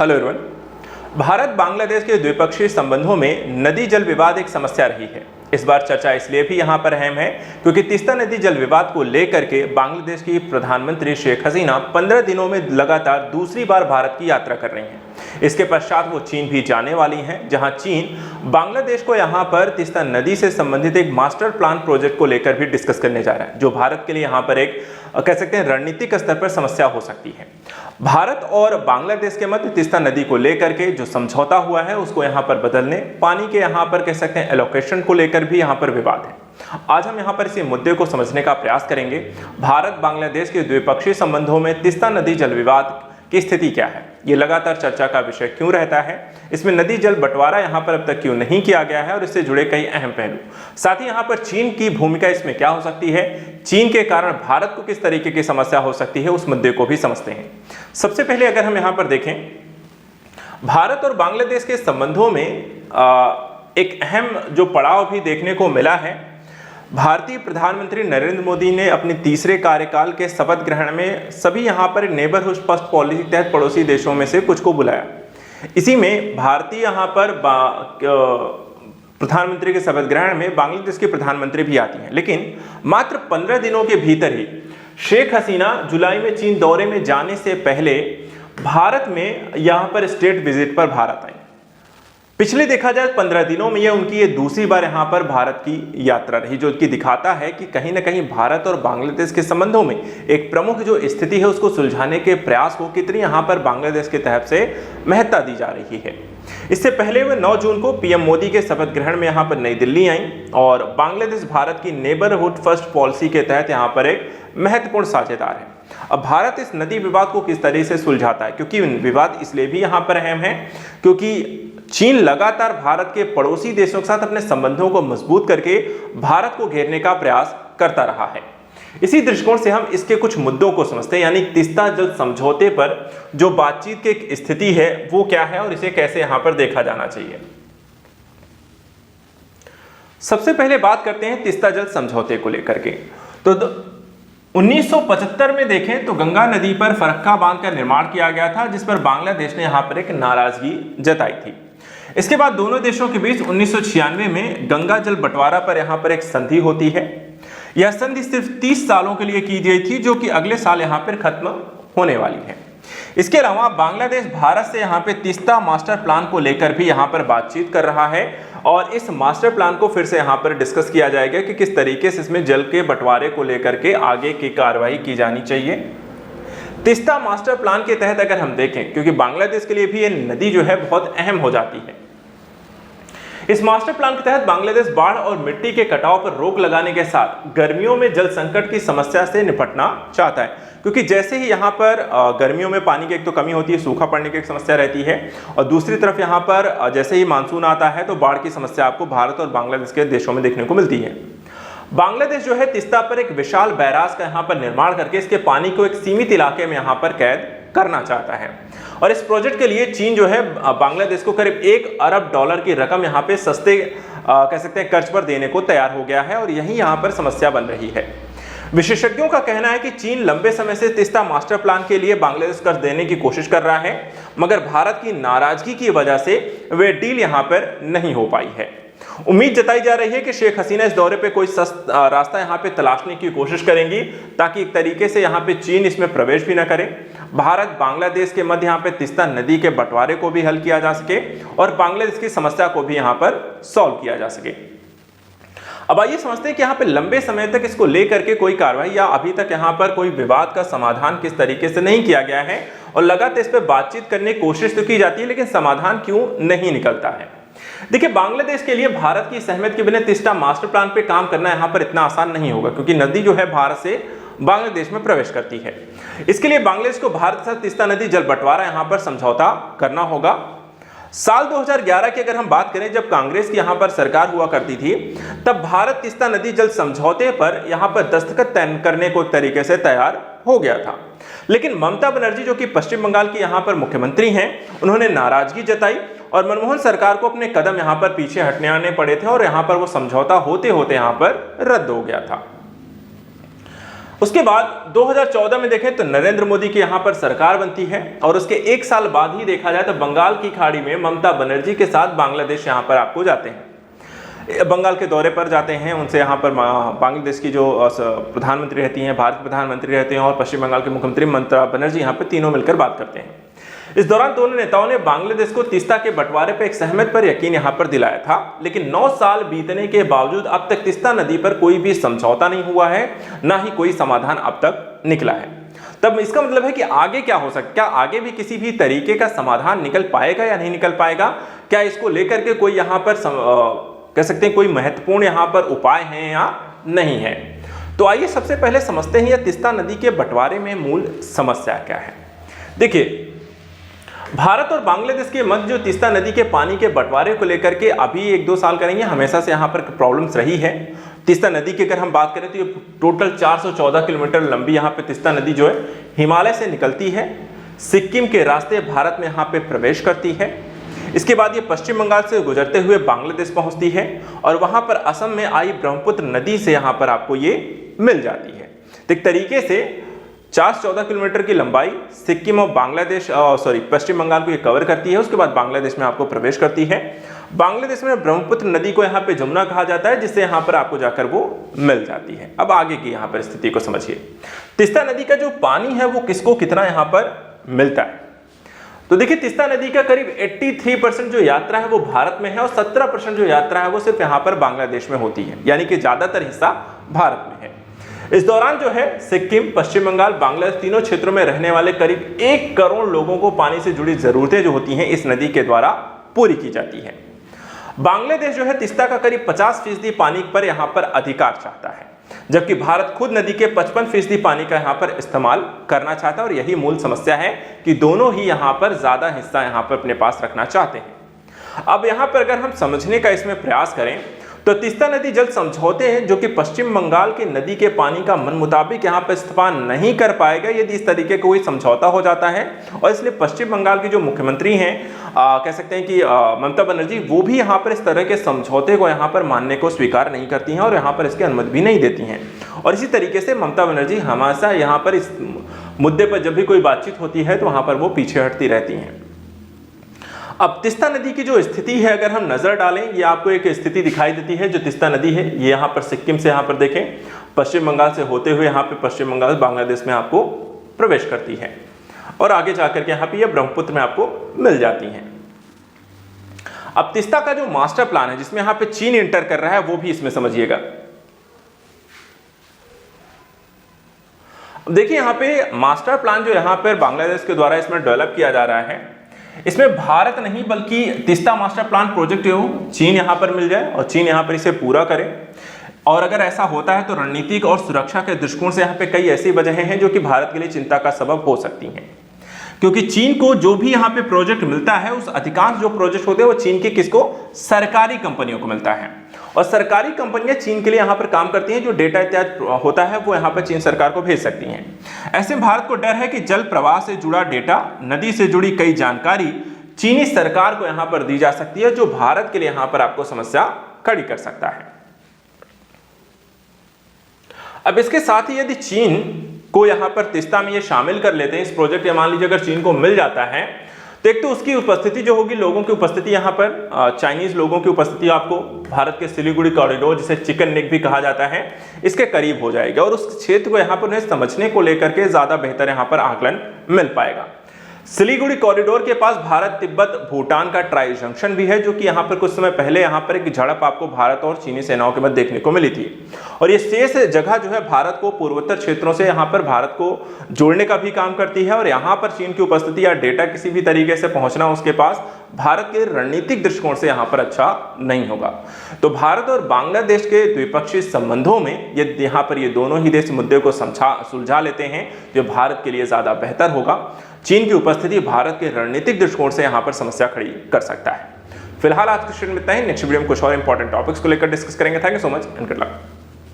Hello everyone. Bharat Bangladesh के द्विपक्षीय संबंधों में नदी जल विवाद एक समस्या रही है। इस बार चर्चा इसलिए भी यहाँ पर अहम है क्योंकि तीस्ता नदी जल विवाद को लेकर के बांग्लादेश की प्रधानमंत्री शेख हसीना 15 दिनों में लगातार दूसरी बार भारत की यात्रा कर रही हैं। इसके पश्चात वो चीन भी जाने वाली हैं, जहां चीन बांग्लादेश को यहाँ पर तीस्ता नदी से संबंधित एक मास्टर प्लान प्रोजेक्ट को लेकर भी डिस्कस करने जा रहा है, जो भारत के लिए यहाँ पर एक कह सकते हैं रणनीतिक स्तर पर समस्या हो सकती है। भारत और बांग्लादेश के मध्य तीस्ता नदी को लेकर के जो समझौता हुआ है उसको यहाँ पर बदलने, पानी के यहाँ पर कह सकते हैं एलोकेशन को लेकर भी यहाँ पर विवाद है। आज हम यहाँ पर इसी मुद्दे को समझने का प्रयास करेंगे। भारत बांग्लादेश के द्विपक्षीय संबंधों में तीस्ता नदी जल विवाद की स्थिति क्या है, ये लगातार चर्चा का विषय क्यों रहता है, इसमें नदी जल बंटवारा यहाँ पर अब तक क्यों नहीं किया गया है और इससे जुड़े कई अहम पहलू, साथ ही यहाँ पर चीन की भूमिका इसमें क्या हो सकती है, चीन के कारण भारत को किस तरीके की समस्या हो सकती है, उस मुद्दे को भी समझते हैं। सबसे पहले अगर हम यहाँ पर देखें, भारत और बांग्लादेश के संबंधों में एक अहम जो पड़ाव भी देखने को मिला है। भारतीय प्रधानमंत्री नरेंद्र मोदी ने अपने तीसरे कार्यकाल के शपथ ग्रहण में सभी यहाँ पर नेबरहुड फर्स्ट पॉलिसी के तहत पड़ोसी देशों में से कुछ को बुलाया। इसी में भारतीय यहाँ पर प्रधानमंत्री के शपथ ग्रहण में बांग्लादेश के प्रधानमंत्री भी आती हैं, लेकिन मात्र 15 दिनों के भीतर ही शेख हसीना जुलाई में चीन दौरे में जाने से पहले भारत में यहाँ पर स्टेट विजिट पर भारत आई। पिछले देखा जाए 15 दिनों में उनकी ये दूसरी बार यहाँ पर भारत की यात्रा रही, जो कि दिखाता है कि कहीं ना कहीं भारत और बांग्लादेश के संबंधों में एक प्रमुख जो स्थिति है उसको सुलझाने के प्रयास को कितनी यहाँ पर बांग्लादेश की तरफ से महत्ता दी जा रही है। इससे पहले वे 9 जून को पीएम मोदी के शपथ ग्रहण में यहाँ पर नई दिल्ली आई और बांग्लादेश भारत की नेबरहुड फर्स्ट पॉलिसी के तहत यहाँ पर एक महत्वपूर्ण साझेदार है। अब भारत इस नदी विवाद को किस तरह से सुलझाता है, क्योंकि विवाद इसलिए भी यहाँ पर अहम है क्योंकि चीन लगातार भारत के पड़ोसी देशों के साथ अपने संबंधों को मजबूत करके भारत को घेरने का प्रयास करता रहा है। इसी दृष्टिकोण से हम इसके कुछ मुद्दों को समझते हैं, यानी तीस्ता जल समझौते पर जो बातचीत की स्थिति है वो क्या है और इसे कैसे यहां पर देखा जाना चाहिए। सबसे पहले बात करते हैं तीस्ता जल समझौते को लेकर के। तो 1975 में देखें तो गंगा नदी पर फरक्का बांध का निर्माण किया गया था, जिस पर बांग्लादेश ने यहां पर एक नाराजगी जताई थी। इसके बाद दोनों देशों के बीच 1996 में गंगा जल बंटवारा पर यहां पर एक संधि होती है। यह संधि सिर्फ 30 सालों के लिए की गई थी, जो कि अगले साल यहां पर खत्म होने वाली है। इसके अलावा बांग्लादेश भारत से यहां पे तीस्ता मास्टर प्लान को लेकर भी यहां पर बातचीत कर रहा है और इस मास्टर प्लान को फिर से यहां पर डिस्कस किया जाएगा कि किस तरीके से इसमें जल के बंटवारे को लेकर के आगे की कार्रवाई की जानी चाहिए। तीस्ता मास्टर प्लान के तहत अगर हम देखें, क्योंकि बांग्लादेश के लिए भी ये नदी जो है बहुत अहम हो जाती है, इस मास्टर प्लान के तहत बांग्लादेश बाढ़ और मिट्टी के कटाव पर रोक लगाने के साथ गर्मियों में जल संकट की समस्या से निपटना चाहता है, क्योंकि जैसे ही यहाँ पर गर्मियों में पानी की एक तो कमी होती है, सूखा पड़ने की एक समस्या रहती है, और दूसरी तरफ यहाँ पर जैसे ही मानसून आता है तो बाढ़ की समस्या आपको भारत और बांग्लादेश के देशों में देखने को मिलती है। बांग्लादेश जो है तीस्ता पर एक विशाल बैराज का यहाँ पर निर्माण करके इसके पानी को एक सीमित इलाके में यहाँ पर कैद करना चाहता है, और इस प्रोजेक्ट के लिए चीन जो है बांग्लादेश को करीब $1 अरब की रकम यहाँ पे सस्ते कह सकते हैं कर्ज पर देने को तैयार हो गया है, और यही यहाँ पर समस्या बन रही है। विशेषज्ञों का कहना है कि चीन लंबे समय से तीस्ता मास्टर प्लान के लिए बांग्लादेश कर्ज देने की कोशिश कर रहा है, मगर भारत की नाराजगी की वजह से वे डील यहाँ पर नहीं हो पाई है। उम्मीद जताई जा रही है कि शेख हसीना इस दौरे पे कोई रास्ता यहाँ पे तलाशने की कोशिश करेंगी, ताकि एक तरीके से यहाँ पे चीन इसमें प्रवेश भी न करे, भारत बांग्लादेश के मध्य यहाँ पे तीस्ता नदी के बंटवारे को भी हल किया जा सके और बांग्लादेश की समस्या को भी यहाँ पर सॉल्व किया जा सके। अब आइए समझते हैं कि यहाँ पे लंबे समय तक इसको लेकर के कोई कार्रवाई या अभी तक यहाँ पर कोई विवाद का समाधान किस तरीके से नहीं किया गया है, और लगातार इस पर बातचीत करने की कोशिश तो की जाती है, लेकिन समाधान क्यों नहीं निकलता है। देखिए, बांग्लादेश के लिए भारत की सहमति के बिना तीस्ता मास्टर प्लान पे काम करना यहाँ पर इतना आसान नहीं होगा, क्योंकि नदी जो है भारत से बांग्लादेश में प्रवेश करती है। इसके लिए बांग्लादेश को भारत के साथ तीस्ता नदी जल बंटवारा यहाँ पर समझौता करना होगा। साल 2011 की अगर हम बात करें, जब कांग्रेस की यहाँ पर सरकार हुआ करती थी, तब भारत तीस्ता नदी जल समझौते पर यहाँ पर दस्तखत करने को एक तरीके से तैयार हो गया था, लेकिन ममता बनर्जी जो कि पश्चिम बंगाल की यहाँ पर मुख्यमंत्री हैं, उन्होंने नाराजगी जताई और मनमोहन सरकार को अपने कदम यहाँ पर पीछे हटने आने पड़े थे और यहाँ पर वो समझौता होते होते यहाँ पर रद्द हो गया था। उसके बाद 2014 में देखें तो नरेंद्र मोदी की यहां पर सरकार बनती है और उसके एक साल बाद ही देखा जाए तो बंगाल की खाड़ी में ममता बनर्जी के साथ बांग्लादेश यहां पर आपको जाते हैं, बंगाल के दौरे पर जाते हैं। उनसे यहाँ पर बांग्लादेश की जो प्रधानमंत्री रहती हैं, भारत के प्रधानमंत्री रहते हैं और पश्चिम बंगाल के मुख्यमंत्री ममता बनर्जी यहाँ पर तीनों मिलकर बात करते हैं। इस दौरान दोनों नेताओं ने बांग्लादेश को तीस्ता के बंटवारे पर एक सहमति पर यकीन यहाँ पर दिलाया था, लेकिन 9 साल बीतने के बावजूद अब तक तीस्ता नदी पर कोई भी समझौता नहीं हुआ है, ना ही कोई समाधान अब तक निकला है। तब इसका मतलब है कि आगे क्या हो सकता है, क्या आगे भी किसी भी तरीके का समाधान निकल पाएगा या नहीं निकल पाएगा, क्या इसको लेकर के कोई यहाँ पर कह सकते हैं कोई महत्वपूर्ण यहाँ पर उपाय है या नहीं है। तो आइए सबसे पहले समझते हैं यह तीस्ता नदी के बंटवारे में मूल समस्या क्या है। देखिए, भारत और बांग्लादेश के मध्य जो तीस्ता नदी के पानी के बंटवारे को लेकर के अभी 1-2 साल का नहीं है, हमेशा से यहाँ पर प्रॉब्लम्स रही है। तीस्ता नदी की अगर हम बात करें तो ये टोटल 414 किलोमीटर लंबी यहाँ पे तीस्ता नदी जो है हिमालय से निकलती है, सिक्किम के रास्ते भारत में यहाँ पे प्रवेश करती है। इसके बाद ये पश्चिम बंगाल से गुजरते हुए बांग्लादेश पहुंचती है और वहां पर असम में आई ब्रह्मपुत्र नदी से यहाँ पर आपको ये मिल जाती है। तो एक तरीके से 414 किलोमीटर की लंबाई सिक्किम और बांग्लादेश पश्चिम बंगाल को ये कवर करती है। उसके बाद बांग्लादेश में आपको प्रवेश करती है। बांग्लादेश में ब्रह्मपुत्र नदी को यहाँ पे जमुना कहा जाता है, जिससे यहाँ पर आपको जाकर वो मिल जाती है। अब आगे की यहाँ पर स्थिति को समझिए। तीस्ता नदी का जो पानी है वो किसको कितना यहाँ पर मिलता है, तो देखिए तीस्ता नदी का करीब 83% जो यात्रा है वो भारत में है और 17% जो यात्रा है वो सिर्फ यहाँ पर बांग्लादेश में होती है, यानी कि ज्यादातर हिस्सा भारत में है। इस दौरान जो है सिक्किम, पश्चिम बंगाल, बांग्लादेश तीनों क्षेत्रों में रहने वाले करीब 1 करोड़ लोगों को पानी से जुड़ी जरूरतें जो होती हैं इस नदी के द्वारा पूरी की जाती है। बांग्लादेश जो है तीस्ता का करीब 50% पानी पर यहाँ पर अधिकार चाहता है, जबकि भारत खुद नदी के 55% पानी का यहाँ पर इस्तेमाल करना चाहता है और यही मूल समस्या है कि दोनों ही यहाँ पर ज्यादा हिस्सा यहाँ पर अपने पास रखना चाहते हैं। अब यहाँ पर अगर हम समझने का इसमें प्रयास करें तो तीस्ता नदी जल समझौते हैं जो कि पश्चिम बंगाल के नदी के पानी का मन मुताबिक यहाँ पर इस्तेमाल नहीं कर पाएगा यदि इस तरीके का कोई समझौता हो जाता है। और इसलिए पश्चिम बंगाल की जो मुख्यमंत्री हैं कह सकते हैं कि ममता बनर्जी, वो भी यहाँ पर इस तरह के समझौते को यहाँ पर मानने को स्वीकार नहीं करती हैं और यहाँ पर इसकी अनुमति भी नहीं देती हैं। और इसी तरीके से ममता बनर्जी हमेशा यहाँ पर इस मुद्दे पर जब भी कोई बातचीत होती है तो वहाँ पर वो पीछे हटती रहती हैं। अब तीस्ता नदी की जो स्थिति है अगर हम नजर डालें, ये आपको एक स्थिति दिखाई देती है जो तीस्ता नदी है। ये यहाँ पर सिक्किम से यहाँ पर देखें, पश्चिम बंगाल से होते हुए यहाँ पे पश्चिम बंगाल बांग्लादेश में आपको प्रवेश करती है और आगे जाकर के यहाँ पे ये ब्रह्मपुत्र में आपको मिल जाती हैं। अब तीस्ता का जो मास्टर प्लान है जिसमें यहाँ पे चीन इंटर कर रहा है वो भी इसमें समझिएगा। देखिए यहाँ पे मास्टर प्लान जो यहाँ पर बांग्लादेश के द्वारा इसमें डेवलप किया जा रहा है, इसमें भारत नहीं बल्कि तीस्ता मास्टर प्लान प्रोजेक्ट जो चीन यहाँ पर मिल जाए और चीन यहाँ पर इसे पूरा करे। और अगर ऐसा होता है तो रणनीतिक और सुरक्षा के दृष्टिकोण से यहाँ पे कई ऐसी वजहें हैं जो कि भारत के लिए चिंता का सबब हो सकती हैं, क्योंकि चीन को जो भी यहाँ पे प्रोजेक्ट मिलता है उस अधिकांश जो प्रोजेक्ट होते हैं वो चीन के किसको, सरकारी कंपनियों को मिलता है। और सरकारी कंपनियां चीन के लिए यहाँ पर काम करती हैं, जो डेटा इत्यादि होता है वो यहाँ पर चीन सरकार को भेज सकती हैं। ऐसे में भारत को डर है कि जल प्रवाह से जुड़ा डेटा, नदी से जुड़ी कई जानकारी चीनी सरकार को यहाँ पर दी जा सकती है, जो भारत के लिए यहाँ पर आपको समस्या खड़ी कर सकता है। अब इसके साथ ही यदि चीन को यहाँ पर तीस्ता में ये शामिल कर लेते हैं इस प्रोजेक्ट, या मान लीजिए अगर चीन को मिल जाता है तो एक तो उसकी उपस्थिति जो होगी, लोगों की उपस्थिति यहाँ पर चाइनीज लोगों की उपस्थिति आपको भारत के सिलीगुड़ी कॉरिडोर जिसे चिकन नेक भी कहा जाता है इसके करीब हो जाएगा और उस क्षेत्र को यहाँ पर उन्हें समझने को लेकर के ज्यादा बेहतर यहाँ पर आकलन मिल पाएगा। सिलीगुड़ी कॉरिडोर के पास भारत तिब्बत भूटान का ट्राई जंक्शन भी है, जो कि यहाँ पर कुछ समय पहले यहाँ पर एक झड़प आपको भारत और चीनी सेनाओं के मध्य देखने को मिली थी। और ये शेष जगह जो है भारत को पूर्वोत्तर क्षेत्रों से यहाँ पर भारत को जोड़ने का भी काम करती है और यहाँ पर चीन की उपस्थिति या डेटा किसी भी तरीके से पहुंचना उसके पास भारत के रणनीतिक दृष्टिकोण से यहाँ पर अच्छा नहीं होगा। तो भारत और बांग्लादेश के द्विपक्षीय संबंधों में यदि यहाँ पर ये दोनों ही देश मुद्दे को सुलझा लेते हैं जो भारत के लिए ज्यादा बेहतर होगा। चीन की उपस्थिति भारत के रणनीतिक दृष्टिकोण से यहाँ पर समस्या खड़ी कर सकता है। फिलहाल आज के सेशन में इतना ही। नेक्स्ट वीडियो में कुछ और इंपॉर्टेंट टॉपिक्स को लेकर डिस्कस करेंगे। Thank you so much and good luck.